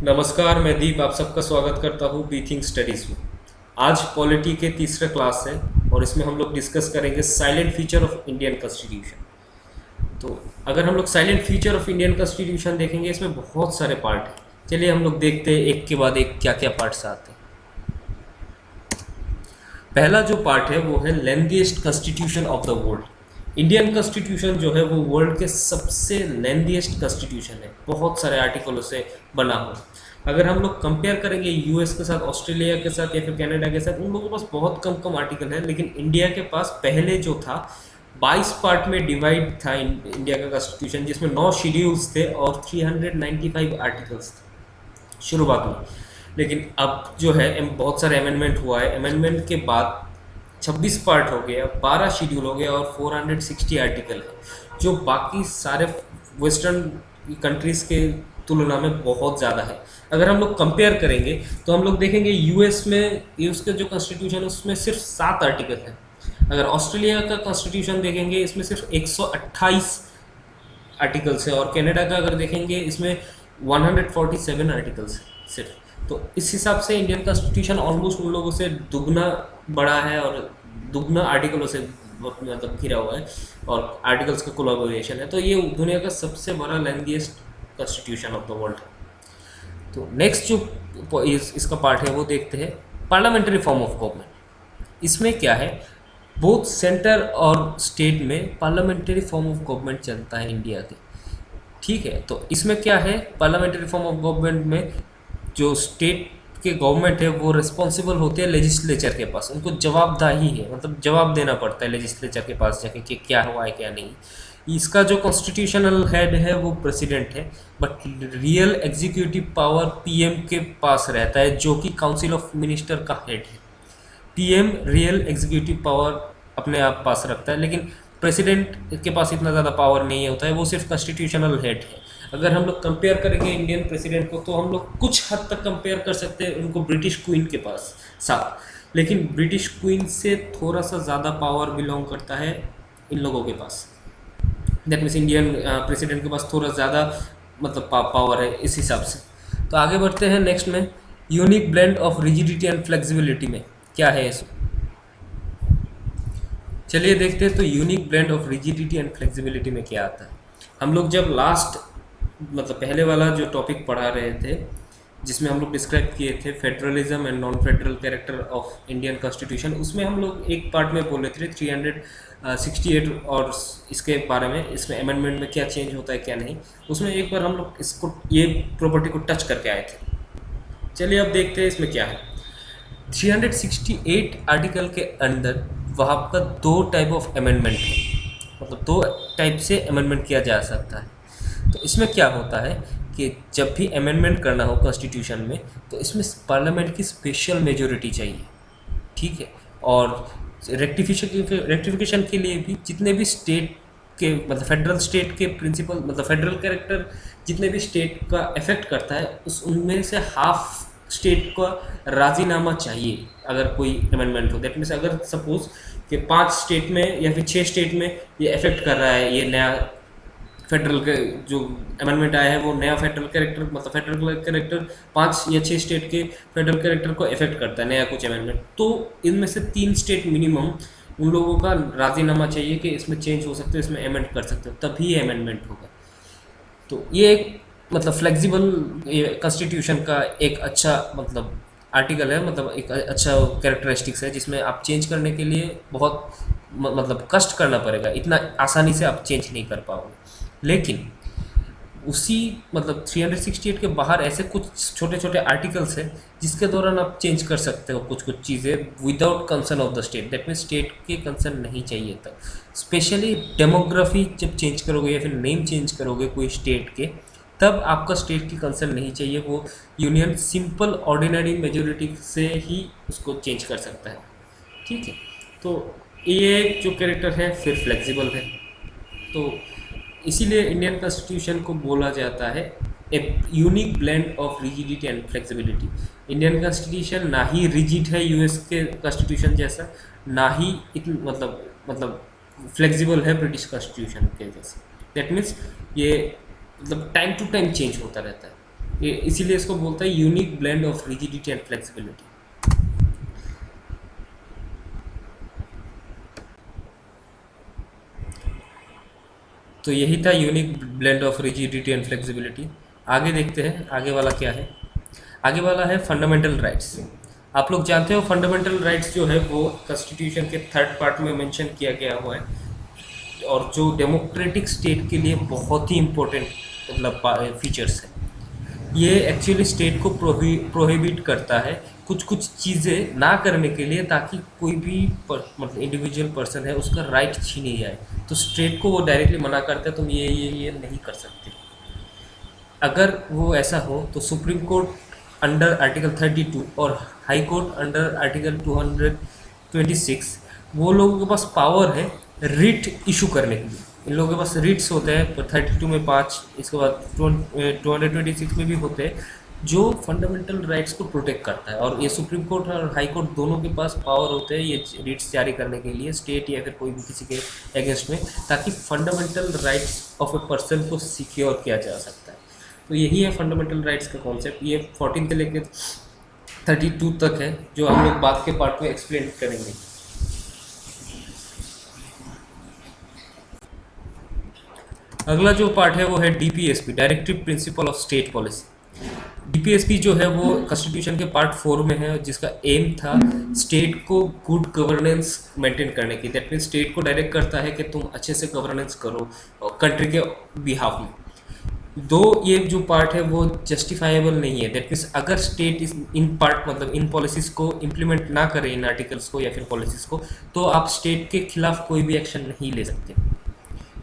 नमस्कार, मैं दीप आप सबका स्वागत करता हूँ बी थिंक स्टडीज़ में। आज पॉलिटी के तीसरा क्लास है और इसमें हम लोग डिस्कस करेंगे silent feature of Indian constitution. तो अगर हम लोग silent feature of Indian constitution देखेंगे, इसमें बहुत सारे पार्ट हैं। चलिए हम लोग देखते हैं एक के बाद एक क्या क्या पार्ट्स आते हैं। पहला जो पार्ट है वो है lengthiest constitution of the world. Indian constitution जो है वो वर्ल्ड के सबसे लेंथीएस्ट कॉन्स्टिट्यूशन है, बहुत सारे आर्टिकलों से बना हुआ। अगर हम लोग कंपेयर करेंगे यूएस के साथ, ऑस्ट्रेलिया के साथ या फिर कनाडा के साथ, उन लोगों के पास बहुत कम कम आर्टिकल है, लेकिन इंडिया के पास पहले जो था 22 पार्ट में डिवाइड था इंडिया का कॉन्स्टिट्यूशन, जिसमें 9 शेड्यूल्स थे और 395 आर्टिकल्स थे शुरुआत में। लेकिन अब जो है बहुत सारे अमेंडमेंट हुआ है, अमेंडमेंट के बाद 26 पार्ट हो गया, 12 शेड्यूल हो गया और 460 आर्टिकल है, जो बाकी सारे वेस्टर्न कंट्रीज़ के तुलना में बहुत ज़्यादा है। अगर हम लोग कंपेयर करेंगे तो हम लोग देखेंगे यूएस का जो कॉन्स्टिट्यूशन है उसमें सिर्फ 7 आर्टिकल है। अगर ऑस्ट्रेलिया का कॉन्स्टिट्यूशन देखेंगे इसमें सिर्फ 128 आर्टिकल्स है, और कनाडा का अगर देखेंगे इसमें 147 आर्टिकल्स सिर्फ। तो इस हिसाब से इंडियन कॉन्स्टिट्यूशन ऑलमोस्ट उन लोगों से दुगना बड़ा है और दुगना आर्टिकलों से मतलब घिरा हुआ है, और आर्टिकल्स का कोलैबोरेशन है। तो ये दुनिया का सबसे बड़ा lengthiest constitution of the world है। तो नेक्स्ट जो इसका पार्ट है वो देखते हैं पार्लियामेंट्री फॉर्म ऑफ गवर्नमेंट। इसमें क्या है, बोथ सेंटर और स्टेट में पार्लियामेंट्री फॉर्म ऑफ गवर्नमेंट चलता है इंडिया के। ठीक है, तो इसमें क्या है, पार्लियामेंट्री फॉर्म ऑफ गवर्नमेंट में जो स्टेट के गवर्नमेंट है वो रिस्पॉन्सिबल होते हैं लेजिस्लेचर के पास, उनको जवाबदाही है, मतलब जवाब देना पड़ता है लेजिस्लेचर के पास जाके कि क्या हुआ है क्या नहीं। इसका जो कॉन्स्टिट्यूशनल हेड है वो प्रेसिडेंट है, but real executive power PM के पास रहता है, जो कि काउंसिल ऑफ मिनिस्टर का हेड है। पीएम रियल एग्जीक्यूटिव पावर अपने आप पास रखता है, लेकिन प्रेसिडेंट के पास इतना ज़्यादा पावर नहीं होता है, वो सिर्फ कॉन्स्टिट्यूशनल हेड है। अगर हम लोग कंपेयर करेंगे इंडियन प्रेसिडेंट को, तो हम लोग कुछ हद तक कंपेयर कर सकते हैं उनको ब्रिटिश क्वीन के पास साथ, लेकिन ब्रिटिश क्वीन से थोड़ा सा ज़्यादा पावर बिलोंग करता है इन लोगों के पास। दैट मीन्स इंडियन प्रेसिडेंट के पास थोड़ा ज़्यादा मतलब पावर है इस हिसाब से। तो आगे बढ़ते हैं नेक्स्ट में, unique blend of rigidity and flexibility में क्या है इसमें। चलिए देखते हैं तो unique blend of rigidity and flexibility में क्या आता है। हम लोग जब लास्ट मतलब पहले वाला जो टॉपिक पढ़ा रहे थे, जिसमें हम लोग डिस्क्राइब किए थे federalism and non federal character of Indian constitution, उसमें हम लोग एक पार्ट में बोले थे 368 और इसके बारे में, इसमें अमेंडमेंट में क्या चेंज होता है क्या नहीं। उसमें एक बार हम लोग इसको ये प्रॉपर्टी को टच करके आए थे। चलिए अब देखते हैं इसमें क्या है। 368 आर्टिकल के अंदर वहाँ का 2 टाइप ऑफ अमेंडमेंट है, मतलब 2 टाइप से अमेंडमेंट किया जा सकता है। तो इसमें क्या होता है कि जब भी अमेंडमेंट करना हो कॉन्स्टिट्यूशन में, तो इसमें पार्लियामेंट की स्पेशल मेजोरिटी चाहिए। ठीक है, और रेक्टिफिकेशन के लिए भी जितने भी स्टेट के मतलब फेडरल स्टेट के प्रिंसिपल मतलब फेडरल कैरेक्टर जितने भी स्टेट का इफेक्ट करता है, उस उनमें से हाफ स्टेट का राजीनामा चाहिए अगर कोई अमेंडमेंट हो। दैट मीन्स अगर सपोज कि 5 स्टेट में या फिर 6 स्टेट में ये इफेक्ट कर रहा है, ये नया फेडरल के जो अमेंडमेंट आया है वो नया फेडरल कैरेक्टर मतलब फेडरल कैरेक्टर 5 या 6 स्टेट के फेडरल कैरेक्टर को इफेक्ट करता है नया कुछ अमेंडमेंट, तो इनमें से 3 स्टेट मिनिमम उन लोगों का राजीनामा चाहिए कि इसमें चेंज हो सकते हो, इसमें अमेंड कर सकते हो, तभी ये अमेंडमेंट होगा। तो ये एक मतलब फ्लेक्सिबल कॉन्स्टिट्यूशन का एक अच्छा मतलब आर्टिकल है, मतलब एक अच्छा कैरेक्टरिस्टिक्स है, जिसमें आप चेंज करने के लिए बहुत मतलब कष्ट करना पड़ेगा, इतना आसानी से आप चेंज नहीं कर पाओगे। लेकिन उसी मतलब 368 के बाहर ऐसे कुछ छोटे छोटे आर्टिकल्स हैं जिसके दौरान आप चेंज कर सकते हो कुछ कुछ चीज़ें without concern of the state. That mean state के कंसर्न नहीं चाहिए तब, स्पेशली डेमोग्राफी जब चेंज करोगे या फिर नेम चेंज करोगे कोई स्टेट के, तब आपका स्टेट की कंसर्न नहीं चाहिए, वो यूनियन सिंपल ऑर्डिनरी मेजोरिटी से ही उसको चेंज कर सकता है। ठीक है, तो ये जो कैरेक्टर है फिर फ्लेक्सिबल है, तो इसीलिए इंडियन कॉन्स्टिट्यूशन को बोला जाता है a unique blend of rigidity and flexibility. Indian constitution ना ही रिजिड है यूएस के कॉन्स्टिट्यूशन जैसा, ना ही मतलब फ्लेक्सिबल है ब्रिटिश कॉन्स्टिट्यूशन के जैसा। दैट मीन्स ये मतलब टाइम टू टाइम चेंज होता रहता है। इसीलिए इसको बोलता है unique blend of rigidity and flexibility. तो यही था unique blend of rigidity and flexibility. आगे देखते हैं आगे वाला क्या है। आगे वाला है फंडामेंटल राइट्स। आप लोग जानते हो फंडामेंटल राइट्स जो है वो कॉन्स्टिट्यूशन के थर्ड पार्ट में मेंशन किया गया हुआ है, और जो डेमोक्रेटिक स्टेट के लिए बहुत ही इम्पोर्टेंट मतलब फीचर्स है। ये एक्चुअली स्टेट को प्रोहिबिट करता है कुछ कुछ चीज़ें ना करने के लिए, ताकि कोई भी मतलब इंडिविजुअल पर्सन है उसका राइट छीनी जाए। तो स्टेट को वो डायरेक्टली मना करता है तुम ये नहीं कर सकते। अगर वो ऐसा हो तो सुप्रीम कोर्ट अंडर आर्टिकल 32 और हाई कोर्ट अंडर आर्टिकल 226, वो लोगों के पास पावर है रिट इशू करने के लिए। इन लोगों के पास रिट्स होते हैं 32 में 5, इसके बाद 226 में भी होते हैं, जो फंडामेंटल राइट्स को प्रोटेक्ट करता है। और ये सुप्रीम कोर्ट और हाई कोर्ट दोनों के पास पावर होते हैं ये रिट्स जारी करने के लिए स्टेट या फिर कोई भी किसी के अगेंस्ट में, ताकि fundamental rights of a person को सिक्योर किया जा सकता है। तो यही है फंडामेंटल राइट्स का कॉन्सेप्ट। ये 14 से लेकर 32 तक है, जो हम लोग बाद के पार्ट में एक्सप्लेन करेंगे। अगला जो पार्ट है वो है DPSP, directive principle of state policy. DPSP जो है वो कॉन्स्टिट्यूशन के पार्ट 4 में है, जिसका एम था स्टेट को गुड गवर्नेंस मेंटेन करने की। दैट मीन स्टेट को डायरेक्ट करता है कि तुम अच्छे से गवर्नेंस करो कंट्री के बिहाफ में। दो ये जो पार्ट है वो जस्टिफाइबल नहीं है। दैट मीन्स अगर स्टेट इस इन पार्ट मतलब इन पॉलिसीज़ को इम्प्लीमेंट ना करे, इन आर्टिकल्स को या फिर पॉलिसीज़ को, तो आप स्टेट के खिलाफ कोई भी एक्शन नहीं ले सकते।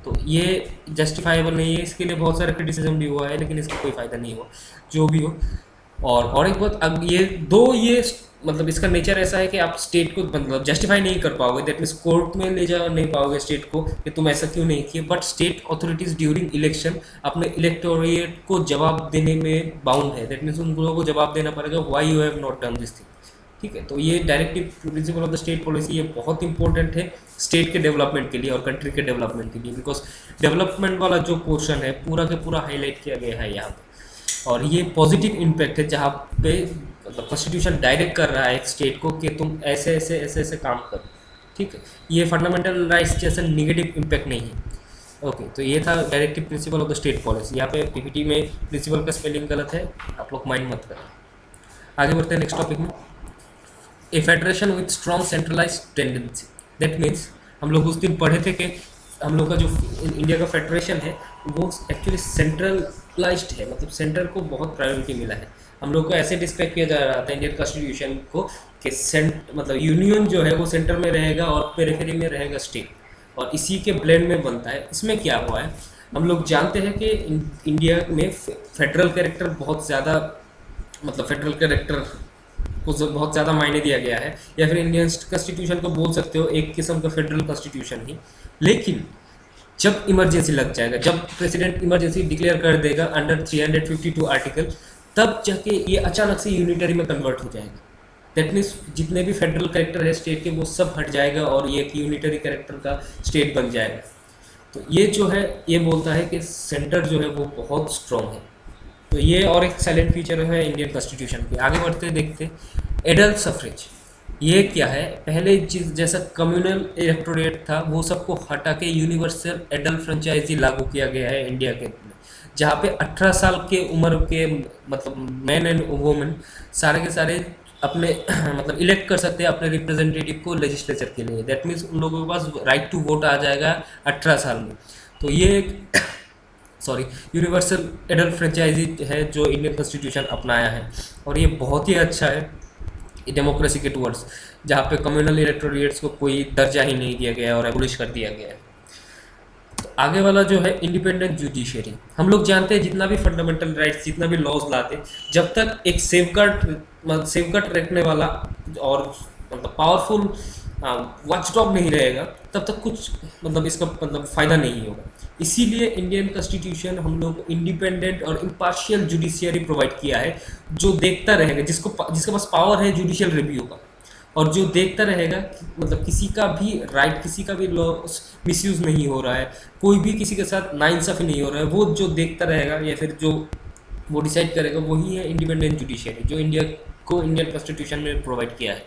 तो ये जस्टिफाइबल नहीं है, इसके लिए बहुत सारा क्रिटिसिज्म भी हुआ है, लेकिन इसका कोई फ़ायदा नहीं हुआ जो भी हो। और एक बात, अब ये मतलब इसका नेचर ऐसा है कि आप स्टेट को मतलब जस्टिफाई नहीं कर पाओगे। दैट मीन्स कोर्ट में ले जा नहीं पाओगे स्टेट को कि तुम ऐसा क्यों नहीं किए। But state authorities during election अपने इलेक्टोरेट को जवाब देने में बाउंड है। दैट मीन्स उन लोगों को जवाब देना पड़ेगा why you have not done this thing. ठीक है, तो ये directive principle of the state policy ये बहुत इंपॉर्टेंट है स्टेट के डेवलपमेंट के लिए और कंट्री के डेवलपमेंट के लिए, बिकॉज डेवलपमेंट वाला जो पोर्शन है पूरा के पूरा हाईलाइट किया गया है यहाँ पे। और ये पॉजिटिव इम्पैक्ट है जहाँ पे मतलब कॉन्स्टिट्यूशन डायरेक्ट कर रहा है एक स्टेट को कि तुम ऐसे ऐसे ऐसे ऐसे काम करो। ठीक है, ये फंडामेंटल राइट्स जैसा निगेटिव इम्पैक्ट नहीं है। ओके, तो ये था directive principle of the state policy. यहाँ पे पीपीटी में प्रिंसिपल का स्पेलिंग गलत है, आप लोग माइंड मत करें। आगे बढ़ते हैं नेक्स्ट टॉपिक में। A federation with strong centralize tendency. That means हम लोग उस दिन पढ़े थे कि हम लोग का जो इंडिया का फेडरेशन है वो एक्चुअली सेंट्रलाइज्ड है, मतलब सेंटर को बहुत प्रायोरिटी मिला है। हम लोग को ऐसे डिस्क्राइब किया जा रहा था इंडियन कॉन्स्टिट्यूशन को कि मतलब यूनियन जो है वो सेंटर में रहेगा और पेरिफेरी में रहेगा स्टेट, और इसी के ब्लेंड में बनता है। इसमें क्या हुआ है, हम लोग जानते हैं कि इंडिया में फेडरल कैरेक्टर बहुत ज़्यादा, मतलब फेडरल कैरेक्टर को बहुत ज़्यादा मायने दिया गया है, या फिर इंडियन कॉन्स्टिट्यूशन को बोल सकते हो एक किस्म का फेडरल कॉन्स्टिट्यूशन ही। लेकिन जब इमरजेंसी लग जाएगा, जब प्रेसिडेंट इमरजेंसी डिक्लेयर कर देगा अंडर 352 आर्टिकल, तब जाके ये अचानक से यूनिटरी में कन्वर्ट हो जाएगा। दैट मीन्स जितने भी फेडरल कैरेक्टर है स्टेट के वो सब हट जाएगा और ये एक यूनिटरी कैरेक्टर का स्टेट बन जाएगा। तो ये जो है ये बोलता है कि सेंटर जो है वो बहुत स्ट्रॉन्ग है। तो ये और एक साइलेंट फीचर है इंडियन कॉन्स्टिट्यूशन के। आगे बढ़ते देखते एडल्ट सफरेज। ये क्या है, पहले जिस जैसा कम्युनल इलेक्टोरेट था वो सबको हटा के यूनिवर्सल एडल्ट फ्रेंचाइजी लागू किया गया है इंडिया के, जहाँ पे 18 साल के उम्र के मतलब मैन एंड वुमेन सारे के सारे अपने मतलब इलेक्ट कर सकते हैं अपने रिप्रेजेंटेटिव को लेजिस्लेचर के लिए। दैट मीन्स उन लोगों के पास राइट टू वोट आ जाएगा 18 साल में। तो ये एक सॉरी यूनिवर्सल एडल्ट फ्रेंचाइजी है जो इंडियन कॉन्स्टिट्यूशन अपनाया है, और ये बहुत ही अच्छा है डेमोक्रेसी के टूवर्ड्स, जहाँ पे कम्युनल इलेक्टोरेट्स को कोई दर्जा ही नहीं दिया गया और एबोलिश कर दिया गया है। तो आगे वाला जो है इंडिपेंडेंट जुडिशरी। हम लोग जानते हैं जितना भी फंडामेंटल राइट्स जितना भी लॉज लाते, जब तक एक सेफगार्ड रखने वाला और मतलब पावरफुल वॉचडॉग नहीं रहेगा तब तक कुछ मतलब इसका मतलब फ़ायदा नहीं होगा। इसीलिए इंडियन कॉन्स्टिट्यूशन हम लोग इंडिपेंडेंट और इम्पार्शियल जुडिशियरी प्रोवाइड किया है, जो देखता रहेगा, जिसके पास पावर है जुडिशियल रिव्यू का, और जो देखता रहेगा मतलब किसी का भी राइट, किसी का भी लॉ मिसयूज़ नहीं हो रहा है, कोई भी किसी के साथ नाइंसाफ़ी नहीं हो रहा है, वो जो देखता रहेगा या फिर जो वो डिसाइड करेगा, वही है इंडिपेंडेंट जुडिशरी जो इंडिया को इंडियन कॉन्स्टिट्यूशन में प्रोवाइड किया है।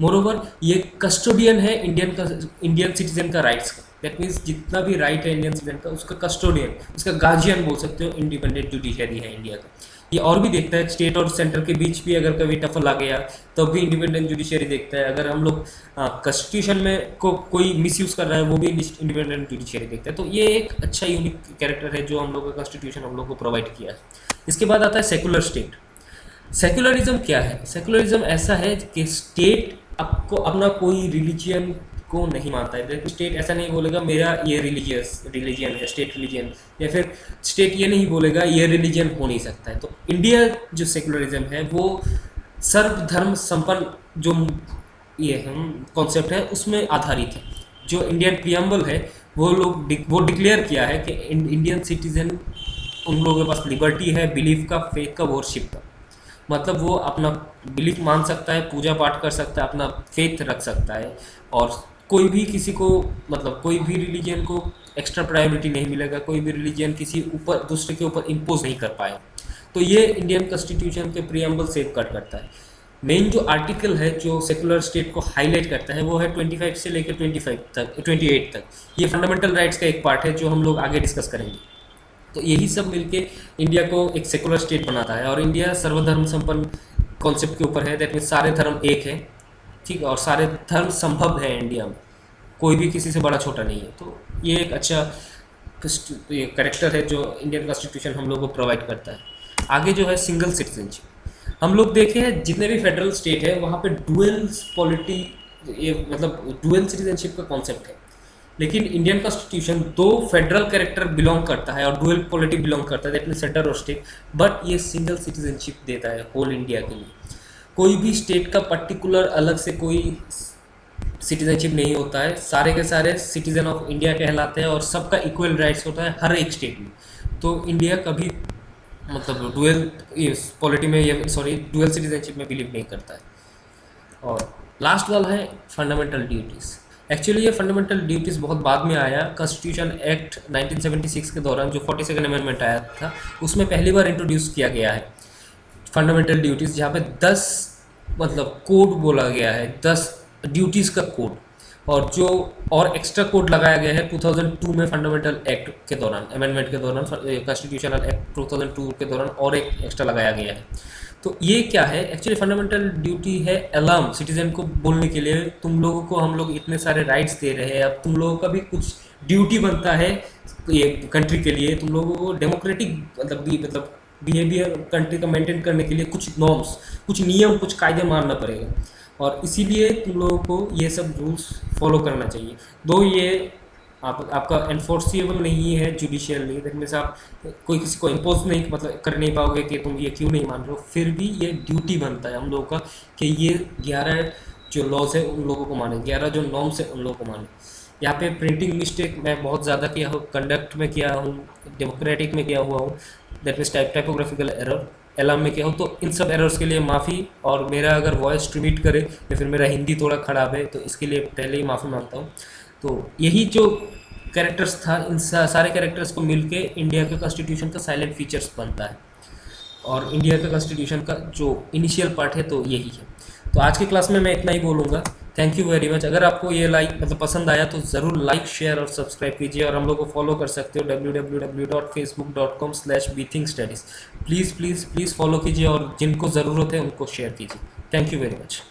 मोरोवर ये कस्टोडियन है इंडियन सिटीजन का राइट्स का। दैट मीन्स जितना भी राइट है इंडियन सिटीजन का, उसका कस्टोडियन, उसका गार्जियन बोल सकते हो, इंडिपेंडेंट जुडिशरी है इंडिया का। ये और भी देखता है स्टेट और सेंटर के बीच भी अगर कभी टफल आ गया तो भी इंडिपेंडेंट जुडिशरी देखता है। अगर हम लोग कॉन्स्टिट्यूशन में कोई मिसयूज कर रहा है वो भी इंडिपेंडेंट जुडिशरी देखता है। तो ये एक अच्छा यूनिक कैरेक्टर है जो हम लोग का कॉन्स्टिट्यूशन हम लोग को प्रोवाइड किया है। इसके बाद आता है सेकुलर स्टेट। सेकुलरिज्म क्या है? सेकुलरिज्म ऐसा है कि स्टेट आपको अपना कोई रिलीजियन को नहीं मानता है। देखो स्टेट ऐसा नहीं बोलेगा मेरा ये रिलीजियन है, स्टेट रिलीजियन, या फिर स्टेट ये नहीं बोलेगा ये रिलीजियन हो नहीं सकता है। तो इंडिया जो सेकुलरिज्म है वो सर्वधर्म संपन्न जो ये हम कॉन्सेप्ट है उसमें आधारित है। जो इंडियन प्रियम्बल है वो डिक्लेयर किया है कि इंडियन सिटीजन उन लोगों के पास लिबर्टी है बिलीफ का, फेथ का, वर्शिप का। मतलब वो अपना बिलीफ मान सकता है, पूजा पाठ कर सकता है, अपना फेथ रख सकता है, और कोई भी किसी को मतलब कोई भी रिलीजन को एक्स्ट्रा प्रायोरिटी नहीं मिलेगा, कोई भी रिलीजन किसी ऊपर दूसरे के ऊपर इम्पोज नहीं कर पाए। तो ये इंडियन कॉन्स्टिट्यूशन के प्रियम्बल सेफ गार्ड करता है। मेन जो आर्टिकल है जो सेकुलर स्टेट को हाईलाइट करता है वो है 25 से लेकर 28 तक। ये फंडामेंटल राइट्स का एक पार्ट है जो हम लोग आगे डिस्कस करेंगे। तो यही सब मिलके इंडिया को एक सेकुलर स्टेट बनाता है। और इंडिया सर्वधर्म संपन्न कॉन्सेप्ट के ऊपर है। दैट मीन्स सारे धर्म एक है, ठीक है, और सारे धर्म संभव है इंडिया में, कोई भी किसी से बड़ा छोटा नहीं है। तो ये एक अच्छा करेक्टर है जो इंडियन कॉन्स्टिट्यूशन हम लोग को प्रोवाइड करता है। आगे जो है सिंगल सिटीजनशिप। हम लोग देखे हैं जितने भी फेडरल स्टेट है वहाँ पे डुअल पॉलिटी, ये मतलब डुअल सिटीजनशिप का कॉन्सेप्ट है। लेकिन इंडियन कॉन्स्टिट्यूशन दो फेडरल कैरेक्टर बिलोंग करता है और डुअल पॉलिटी बिलोंग करता है, दैट मीन सेंटर और स्टेट, बट ये सिंगल सिटीजनशिप देता है होल इंडिया के लिए। कोई भी स्टेट का पर्टिकुलर अलग से कोई सिटीजनशिप नहीं होता है, सारे के सारे सिटीजन ऑफ इंडिया कहलाते हैं और सबका इक्वल राइट्स होता है हर एक स्टेट में। तो इंडिया कभी मतलब डुअल पॉलिटी में डुअल सिटीजनशिप में बिलीव नहीं करता है। और लास्ट वाला है फंडामेंटल ड्यूटीज़। एक्चुअली ये फंडामेंटल ड्यूटीज़ बहुत बाद में आया। कॉन्स्टिट्यूशन एक्ट 1976 के दौरान जो 42nd अमेंडमेंट आया था उसमें पहली बार इंट्रोड्यूस किया गया है फंडामेंटल ड्यूटीज़, जहाँ पे 10 मतलब कोड बोला गया है, 10 ड्यूटीज़ का कोड, और जो और एक्स्ट्रा कोड लगाया गया है 2002 में फंडामेंटल एक्ट के दौरान, अमेंडमेंट के दौरान, कॉन्स्टिट्यूशनल एक्ट 2002 के दौरान और एक एक्स्ट्रा लगाया गया है। तो ये क्या है? एक्चुअली फंडामेंटल ड्यूटी है अलार्म सिटीजन को बोलने के लिए, तुम लोगों को हम लोग इतने सारे राइट्स दे रहे हैं, अब तुम लोगों का भी कुछ ड्यूटी बनता है ये कंट्री के लिए। तुम लोगों को डेमोक्रेटिक मतलब बिहेवियर कंट्री का मेंटेन करने के लिए कुछ नॉर्म्स, कुछ नियम, कुछ कायदे मानना पड़ेगा, और इसीलिए तुम लोगों को ये सब रूल्स फॉलो करना चाहिए। दो ये आपका एनफोर्सिएबल नहीं है जुडिशियली, दैट मीन्स आप कोई किसी को इम्पोज नहीं मतलब कर नहीं पाओगे कि तुम ये क्यों नहीं मान रहे हो, फिर भी ये ड्यूटी बनता है हम लोगों का कि ये 11 जो लॉज है उन लोगों को माने, 11 जो नॉर्म्स है उन लोगों को माने। यहाँ पे प्रिंटिंग मिस्टेक मैं बहुत ज़्यादा किया हूँ, कंडक्ट में किया हूँ, डेमोक्रेटिक में किया हुआ हूँ, that means typographical error alarm में किया हूँ। तो इन सब एरर्स के लिए माफ़ी, और मेरा अगर वॉइस ट्रिमिट करे या फिर मेरा हिंदी थोड़ा ख़राब है तो इसके लिए पहले ही माफ़ी मांगता हूँ। तो यही जो कैरेक्टर्स था, इन सारे कैरेक्टर्स को मिलके इंडिया के कॉन्स्टिट्यूशन का साइलेंट फीचर्स बनता है, और इंडिया के कॉन्स्टिट्यूशन का जो इनिशियल पार्ट है तो यही है। तो आज की क्लास में मैं इतना ही बोलूँगा। Thank you very much. अगर आपको ये मतलब पसंद आया तो ज़रूर लाइक, शेयर और सब्सक्राइब कीजिए, और हम लोग को फॉलो कर सकते हो www.facebook.com/bethinkstudies। Please please please follow कीजिए, और जिनको ज़रूरत है उनको शेयर कीजिए। Thank you very much.